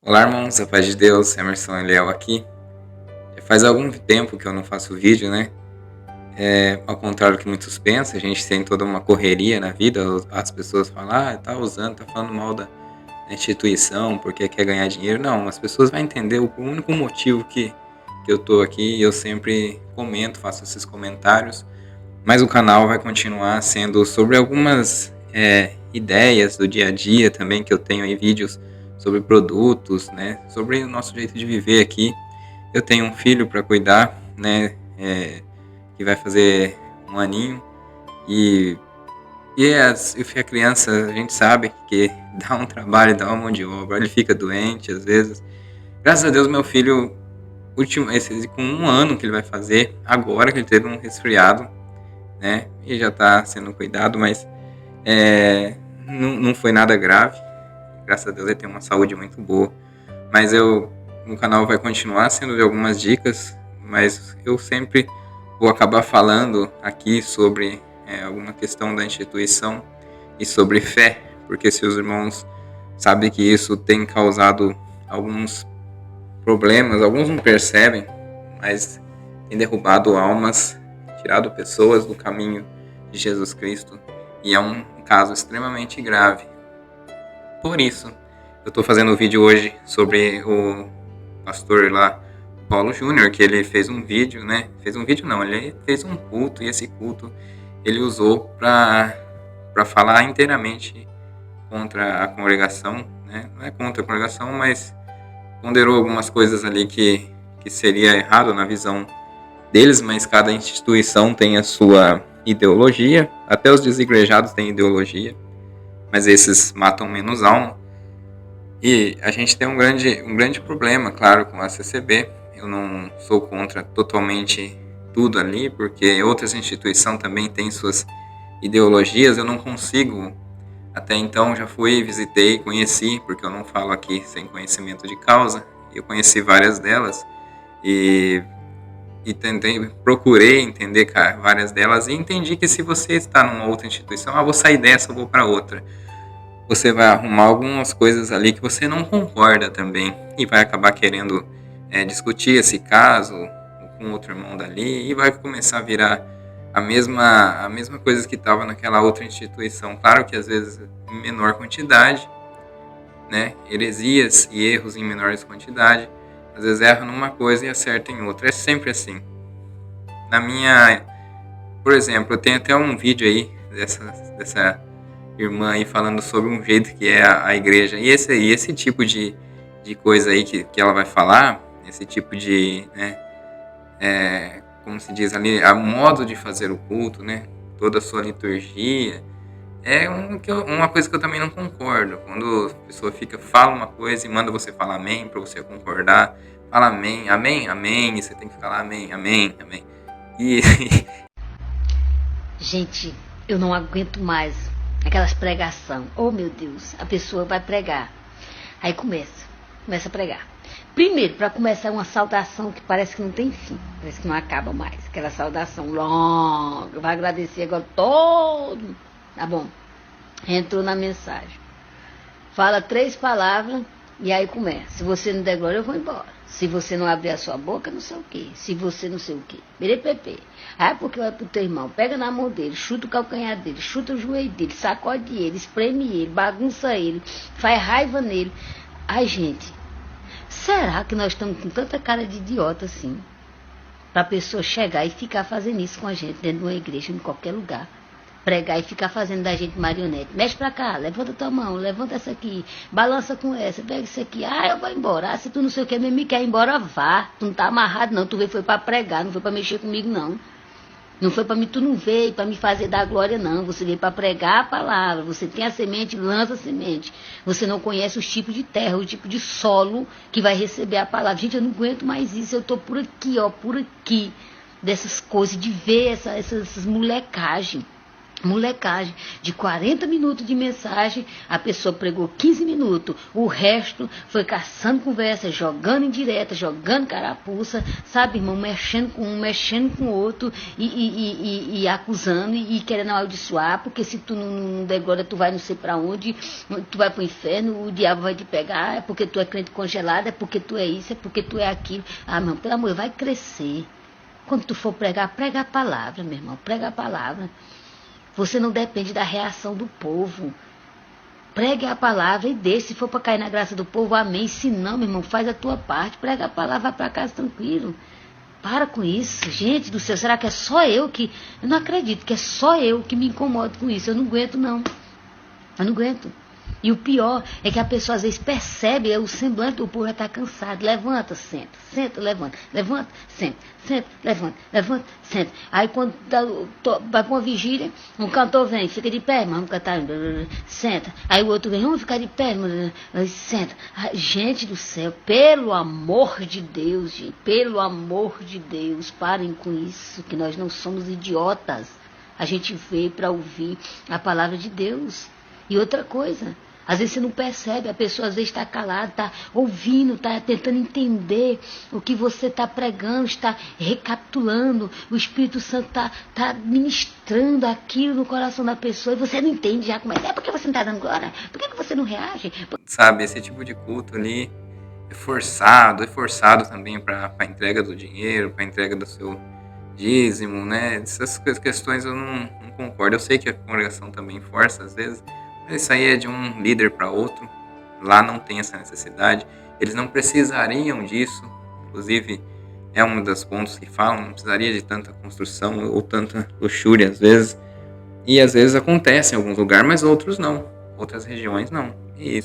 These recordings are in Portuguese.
Olá, irmãos, a paz de Deus, Emerson Eliel aqui. Faz algum tempo que eu não faço vídeo, né? Ao contrário do que muitos pensam, a gente tem toda uma correria na vida, as pessoas falam, tá usando, tá falando mal da instituição porque quer ganhar dinheiro. Não, as pessoas vão entender o único motivo que eu tô aqui e eu sempre comento, faço esses comentários, mas o canal vai continuar sendo sobre algumas ideias do dia a dia também, que eu tenho aí vídeos sobre produtos, né, sobre o nosso jeito de viver aqui. Eu tenho um filho para cuidar, né, que vai fazer 1 aninho, e a criança, a gente sabe que dá um trabalho, dá uma mão de obra, ele fica doente às vezes. Graças a Deus, meu filho, com 1 ano que ele vai fazer, agora que ele teve um resfriado, né, e já está sendo cuidado, mas não foi nada grave. Graças a Deus ele tem uma saúde muito boa. Mas no canal vai continuar sendo de algumas dicas, mas eu sempre vou acabar falando aqui sobre alguma questão da instituição e sobre fé, porque se os irmãos sabem que isso tem causado alguns problemas, alguns não percebem, mas tem derrubado almas, tirado pessoas do caminho de Jesus Cristo, e é um caso extremamente grave. Por isso, eu estou fazendo um vídeo hoje sobre o pastor lá, Paulo Júnior, que ele fez um vídeo, né? Ele fez um culto, e esse culto ele usou para falar inteiramente contra a congregação, né? Não é contra a congregação, mas ponderou algumas coisas ali que seria errado na visão deles, mas cada instituição tem a sua ideologia, até os desigrejados têm ideologia, mas esses matam menos alma. E a gente tem um grande problema, claro, com a CCB. Eu não sou contra totalmente tudo ali, porque outras instituições também têm suas ideologias. Eu não consigo, até então já fui, visitei, conheci, porque eu não falo aqui sem conhecimento de causa. Eu conheci várias delas e procurei entender várias delas, e entendi que se você está numa outra instituição, vou sair dessa, vou para outra, você vai arrumar algumas coisas ali que você não concorda também, e vai acabar querendo discutir esse caso com outro irmão dali, e vai começar a virar a mesma coisa que estava naquela outra instituição. Claro que às vezes em menor quantidade, né? Heresias e erros em menores quantidade. Às vezes erra numa coisa e acerta em outra. É sempre assim. Por exemplo, eu tenho até um vídeo aí dessa irmã aí falando sobre um jeito que é a igreja. E esse tipo de coisa aí que ela vai falar, esse tipo de, né, como se diz ali, a modo de fazer o culto, né, toda a sua liturgia, é uma coisa que eu também não concordo. Quando a pessoa fala uma coisa e manda você falar amém para você concordar, fala amém, amém, amém, e você tem que falar amém, amém, amém. E gente, eu não aguento mais aquelas pregação. Oh, meu Deus, a pessoa vai pregar. Aí começa a pregar. Primeiro, para começar, uma saudação que parece que não tem fim, parece que não acaba mais. Aquela saudação longa, vai agradecer agora todo. Tá bom, entrou na mensagem. Fala 3 palavras e aí começa. Se você não der glória, eu vou embora. Se você não abrir a sua boca, não sei o quê. Se você não sei o quê. Berepepe. Porque vai pro teu irmão, pega na mão dele, chuta o calcanhar dele, chuta o joelho dele, sacode ele, espreme ele, bagunça ele, faz raiva nele. Ai, gente, será que nós estamos com tanta cara de idiota assim? Pra pessoa chegar e ficar fazendo isso com a gente dentro de uma igreja, em qualquer lugar. Pregar e ficar fazendo da gente marionete. Mexe pra cá, levanta tua mão, levanta essa aqui, balança com essa, pega isso aqui. Eu vou embora. Se tu não sei o que mesmo me quer ir embora, vá. Tu não tá amarrado não, tu veio foi pra pregar, não foi pra mexer comigo não. Não foi para mim, tu não veio para me fazer dar glória não, você veio para pregar a palavra, você tem a semente, lança a semente. Você não conhece os tipos de terra, o tipo de solo que vai receber a palavra. Gente, eu não aguento mais isso, eu tô por aqui, dessas coisas, de ver essas molecagens. molecagem de 40 minutos de mensagem, a pessoa pregou 15 minutos, o resto foi caçando conversa, jogando indireta, jogando carapuça, sabe, irmão, mexendo com um, mexendo com o outro e acusando e querendo amaldiçoar, porque se tu não der glória, tu vai não sei pra onde, tu vai pro inferno, o diabo vai te pegar, é porque tu é crente congelado, é porque tu é isso, é porque tu é aquilo. Ah, meu irmão, pelo amor, vai crescer. Quando tu for pregar, prega a palavra, meu irmão, prega a palavra. Você não depende da reação do povo. Pregue a palavra e deixe. Se for para cair na graça do povo, amém. Se não, meu irmão, faz a tua parte. Prega a palavra, vai para casa tranquilo. Para com isso. Gente do céu, será que é só eu que... Eu não acredito que é só eu que me incomodo com isso. Eu não aguento, não. Eu não aguento. E o pior é que a pessoa às vezes percebe, o semblante do povo já está cansado. Levanta, senta, senta, levanta, levanta, senta, senta, levanta, levanta, senta. Aí quando vai para uma vigília, um cantor vem, fica de pé, mas vamos cantar, senta. Aí o outro vem, vamos ficar de pé, senta. Gente do céu, pelo amor de Deus, gente, pelo amor de Deus, parem com isso, que nós não somos idiotas. A gente veio para ouvir a palavra de Deus. E outra coisa, às vezes você não percebe, a pessoa às vezes está calada, está ouvindo, está tentando entender o que você está pregando, está recapitulando, o Espírito Santo está ministrando aquilo no coração da pessoa e você não entende já como é. Por que você não está dando glória? Por que você não reage? Sabe, esse tipo de culto ali é forçado também para a entrega do dinheiro, para a entrega do seu dízimo, né? Essas questões eu não concordo. Eu sei que a congregação também força às vezes, mas isso aí é de um líder para outro. Lá não tem essa necessidade. Eles não precisariam disso. Inclusive, é um dos pontos que falam, não precisaria de tanta construção ou tanta luxúria às vezes. E às vezes acontece em alguns lugares, mas outros não. Outras regiões não. E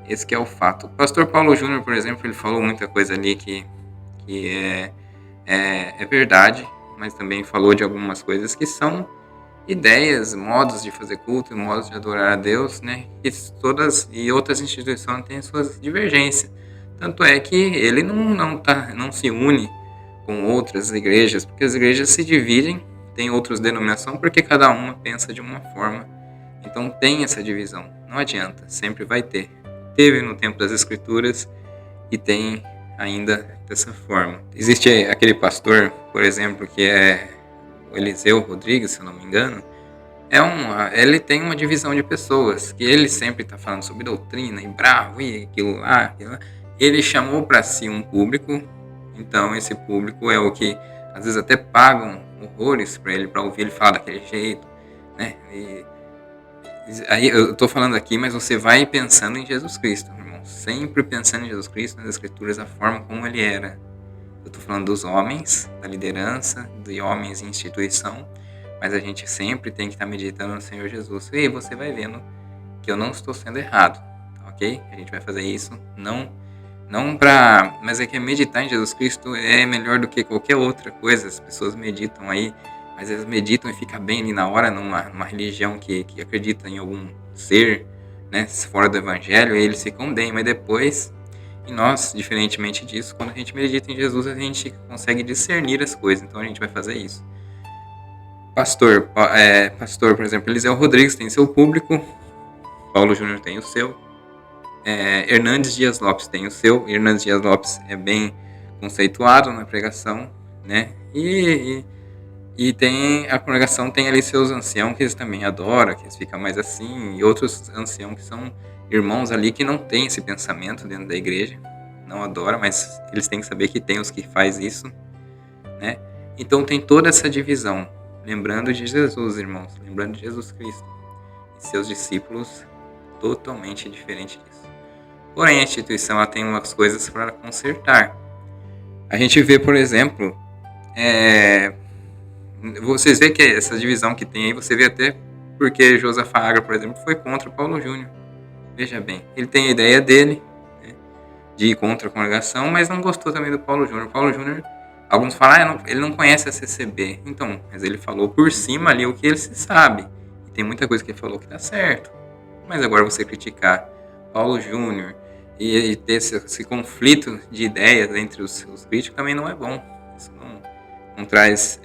esse que é o fato. O pastor Paulo Júnior, por exemplo, ele falou muita coisa ali que é verdade, mas também falou de algumas coisas que são ideias, modos de fazer culto, modos de adorar a Deus, né? Que todas e outras instituições têm suas divergências. Tanto é que ele não se une com outras igrejas, porque as igrejas se dividem, tem outras denominações, porque cada uma pensa de uma forma. Então tem essa divisão. Não adianta, sempre vai ter. Teve no tempo das Escrituras e tem ainda dessa forma. Existe aquele pastor, por exemplo, que é o Eliseu Rodrigues, se eu não me engano, ele tem uma divisão de pessoas, que ele sempre está falando sobre doutrina, e bravo, e aquilo lá. Ele chamou para si um público, então esse público é o que, às vezes até pagam horrores para ele, para ouvir ele falar daquele jeito, né? Aí eu estou falando aqui, mas você vai pensando em Jesus Cristo, irmão, sempre pensando em Jesus Cristo, nas Escrituras, a forma como ele era. Eu estou falando dos homens, da liderança, de homens em instituição, mas a gente sempre tem que estar meditando no Senhor Jesus. E você vai vendo que eu não estou sendo errado, ok? A gente vai fazer isso, mas é que meditar em Jesus Cristo é melhor do que qualquer outra coisa. As pessoas meditam aí, mas elas meditam e ficam bem ali na hora, numa religião que acredita em algum ser, né, fora do Evangelho, e eles ficam bem, mas depois... E nós, diferentemente disso, quando a gente medita em Jesus, a gente consegue discernir as coisas. Então a gente vai fazer isso. Pastor, por exemplo, Eliseu Rodrigues tem seu público, Paulo Júnior tem o seu, Hernandes Dias Lopes tem o seu. Hernandes Dias Lopes é bem conceituado na pregação, né? E tem a congregação tem ali seus anciãos que eles também adoram, que eles ficam mais assim, e outros anciãos que são irmãos ali que não têm esse pensamento dentro da igreja, não adoram, mas eles têm que saber que tem os que faz isso, né? Então tem toda essa divisão, lembrando de Jesus, irmãos, lembrando de Jesus Cristo e seus discípulos, totalmente diferente disso. Porém, a instituição ela tem umas coisas para consertar. A gente vê, por exemplo, vocês veem que essa divisão que tem aí, você vê até porque Josafá Agra, por exemplo, foi contra Paulo Júnior. Veja bem, ele tem a ideia dele, né, de ir contra a congregação, mas não gostou também do Paulo Júnior. Paulo Júnior, alguns falam, ele não conhece a CCB. Então, mas ele falou por cima ali o que ele se sabe. E tem muita coisa que ele falou que tá certo. Mas agora você criticar Paulo Júnior e ter esse conflito de ideias entre os críticos também não é bom. Isso não traz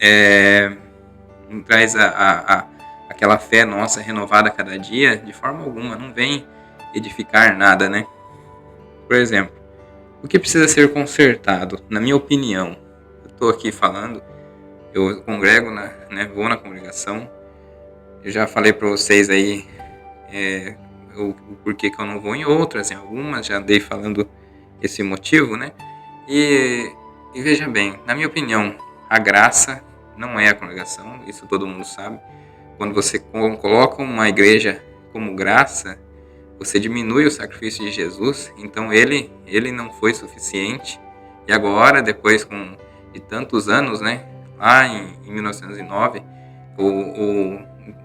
aquela fé nossa renovada a cada dia, de forma alguma, não vem edificar nada, né? Por exemplo, o que precisa ser consertado, na minha opinião? Eu estou aqui falando, eu congrego, vou na congregação, eu já falei para vocês aí o porquê que eu não vou em outras, em algumas, já andei falando esse motivo, né? E veja bem, na minha opinião, a graça não é a congregação, isso todo mundo sabe. Quando você coloca uma igreja como graça, você diminui o sacrifício de Jesus, então ele não foi suficiente. E agora, depois de tantos anos, né, lá em 1909,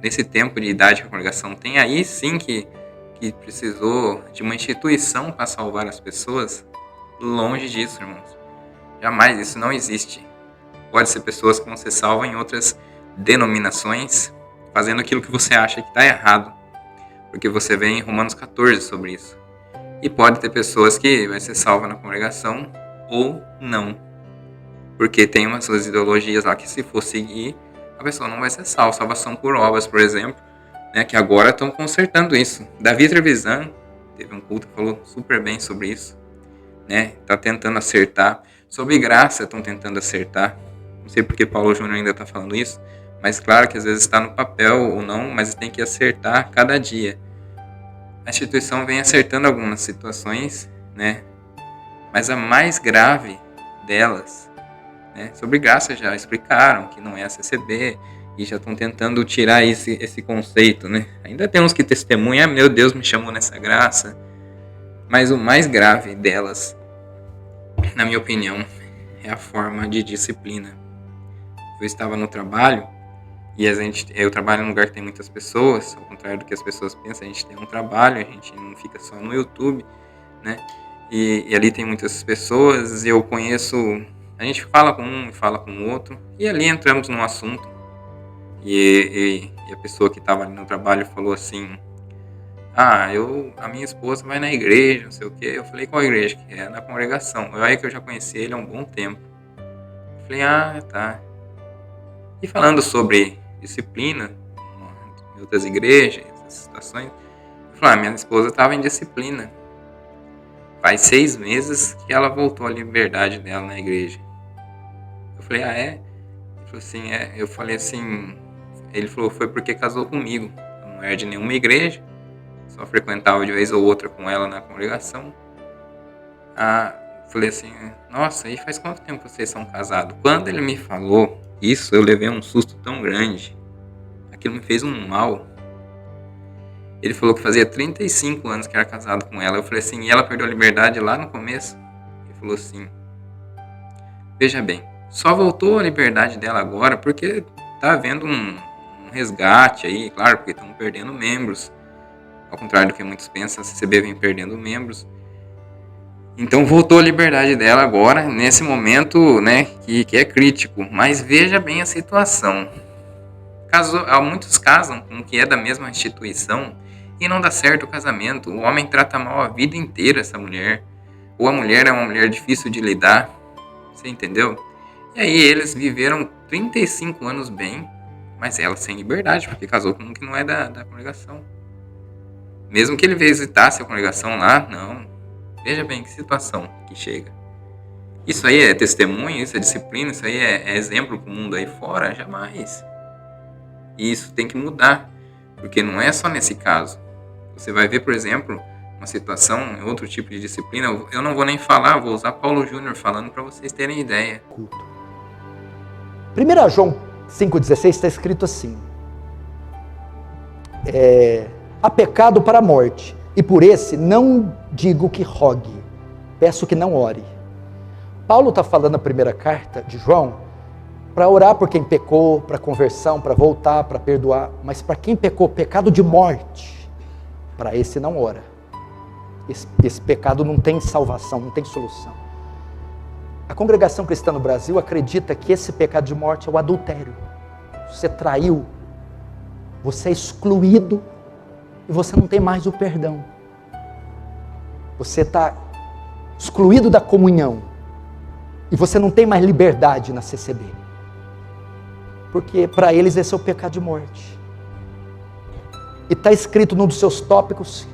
nesse tempo de idade que a congregação tem, aí sim que precisou de uma instituição para salvar as pessoas. Longe disso, irmãos. Jamais, isso não existe. Pode ser pessoas que vão ser salvas em outras denominações, fazendo aquilo que você acha que está errado, porque você vê em Romanos 14 sobre isso. E pode ter pessoas que vai ser salva na congregação ou não, porque tem umas suas ideologias lá que, se for seguir, a pessoa não vai ser salva. Salvação por obras, por exemplo, né, que agora estão consertando isso. Davi Trevisan teve um culto que falou super bem sobre isso, né? Tá tentando acertar. Sobre graça estão tentando acertar. Não sei porque Paulo Júnior ainda está falando isso, mas claro que às vezes está no papel ou não, mas tem que acertar cada dia. A instituição vem acertando algumas situações, né? Mas a mais grave delas, né? Sobre graça já explicaram que não é a CCB e já estão tentando tirar esse conceito, né? Ainda tem uns que testemunham, meu Deus, me chamou nessa graça. Mas o mais grave delas, na minha opinião, é a forma de disciplina. Eu estava no trabalho e eu trabalho num lugar que tem muitas pessoas, ao contrário do que as pessoas pensam, a gente tem um trabalho, a gente não fica só no YouTube, né? E ali tem muitas pessoas, eu conheço, a gente fala com um e fala com o outro, e ali entramos num assunto, e a pessoa que estava ali no trabalho falou assim: a minha esposa vai na igreja, não sei o quê. Eu falei: qual igreja que é? Na congregação. Aí que eu já conheci ele há um bom tempo. Eu falei: tá. E falando sobre disciplina, em outras igrejas, essas situações, eu falei: minha esposa estava em disciplina. Faz 6 meses que ela voltou à liberdade dela na igreja. Eu falei: é? Ele falou assim: Eu falei assim, ele falou: foi porque casou comigo. Eu não era de nenhuma igreja, só frequentava de vez ou outra com ela na congregação. Falei assim: nossa, e faz quanto tempo vocês são casados? Quando ele me falou isso, eu levei um susto tão grande. Aquilo me fez um mal. Ele falou que fazia 35 anos que era casado com ela. Eu falei assim: e ela perdeu a liberdade lá no começo? Ele falou assim: veja bem, só voltou a liberdade dela agora porque tá havendo um resgate aí, claro, porque estão perdendo membros. Ao contrário do que muitos pensam, a CCB vem perdendo membros. Então voltou a liberdade dela agora, nesse momento, né, que é crítico. Mas veja bem a situação. Muitos casam com o que é da mesma instituição e não dá certo o casamento. O homem trata mal a vida inteira essa mulher. Ou a mulher é uma mulher difícil de lidar. Você entendeu? E aí eles viveram 35 anos bem, mas ela sem liberdade, porque casou com um que não é da congregação. Mesmo que ele visitasse a congregação lá, não. Veja bem que situação que chega. Isso aí é testemunho, isso é disciplina, isso aí é exemplo para o mundo aí fora? Jamais. E isso tem que mudar, porque não é só nesse caso. Você vai ver, por exemplo, uma situação, outro tipo de disciplina. Eu não vou nem falar, vou usar Paulo Júnior falando para vocês terem ideia. 1 João 5,16 está escrito assim: há pecado para a morte, e por esse não digo que rogue, peço que não ore. Paulo está falando na primeira carta de João para orar por quem pecou, para conversão, para voltar, para perdoar. Mas para quem pecou, pecado de morte, para esse não ora. Esse pecado não tem salvação, não tem solução. A congregação cristã no Brasil acredita que esse pecado de morte é o adultério. Você traiu, você é excluído, e você não tem mais o perdão. Você está excluído da comunhão. E você não tem mais liberdade na CCB. Porque para eles esse é o pecado de morte. e está escrito num dos seus tópicos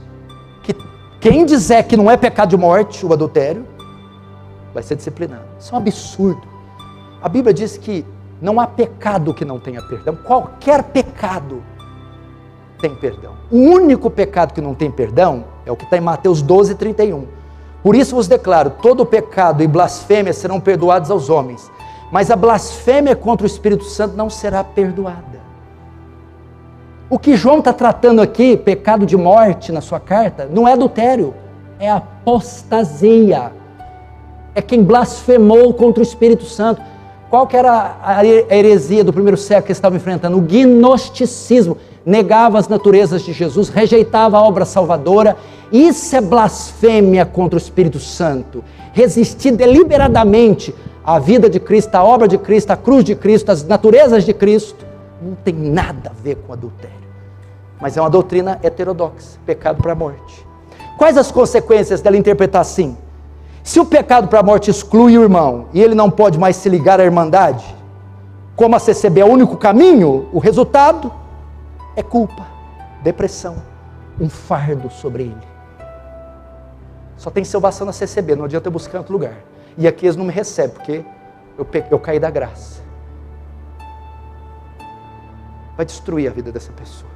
que quem dizer que não é pecado de morte, o adultério, vai ser disciplinado. Isso é um absurdo. A Bíblia diz que não há pecado que não tenha perdão. Qualquer pecado tem perdão. O único pecado que não tem perdão é o que está em Mateus 12, 31. Por isso vos declaro, todo pecado e blasfêmia serão perdoados aos homens, mas a blasfêmia contra o Espírito Santo não será perdoada. O que João está tratando aqui, pecado de morte na sua carta, não é adultério, é apostasia. É quem blasfemou contra o Espírito Santo. Qual que era a heresia do primeiro século que eles estavam enfrentando? O gnosticismo. Negava as naturezas de Jesus, rejeitava a obra salvadora. Isso é blasfêmia contra o Espírito Santo. Resistir deliberadamente à vida de Cristo, à obra de Cristo, à cruz de Cristo, às naturezas de Cristo, não tem nada a ver com adultério. Mas é uma doutrina heterodoxa, pecado para a morte. Quais as consequências dela interpretar assim? Se o pecado para a morte exclui o irmão e ele não pode mais se ligar à irmandade, como a CCB é o único caminho, o resultado é culpa, depressão, um fardo sobre ele. Só tem salvação na CCB, não adianta eu buscar em outro lugar. E aqui eles não me recebem, porque eu caí da graça. Vai destruir a vida dessa pessoa.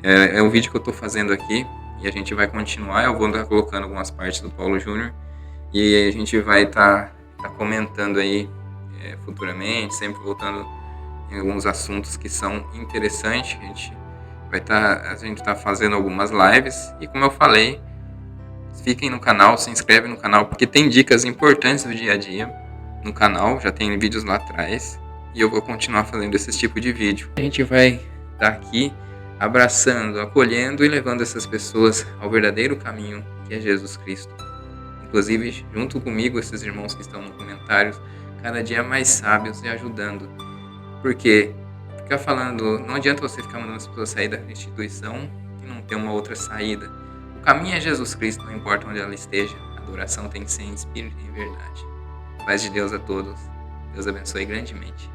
É um vídeo que eu estou fazendo aqui e a gente vai continuar. Eu vou estar colocando algumas partes do Paulo Júnior e a gente vai estar comentando aí futuramente, sempre voltando em alguns assuntos que são interessantes. A gente tá fazendo algumas lives e, como eu falei, fiquem no canal, se inscrevem no canal, porque tem dicas importantes do dia a dia no canal, já tem vídeos lá atrás e eu vou continuar fazendo esse tipo de vídeo. A gente vai estar aqui abraçando, acolhendo e levando essas pessoas ao verdadeiro caminho, que é Jesus Cristo. Inclusive, junto comigo, esses irmãos que estão nos comentários, cada dia mais sábios e ajudando. Porque ficar falando, não adianta você ficar mandando as pessoas sair da instituição e não ter uma outra saída. O caminho é Jesus Cristo, não importa onde ela esteja. A adoração tem que ser em espírito e em verdade. Paz de Deus a todos. Deus abençoe grandemente.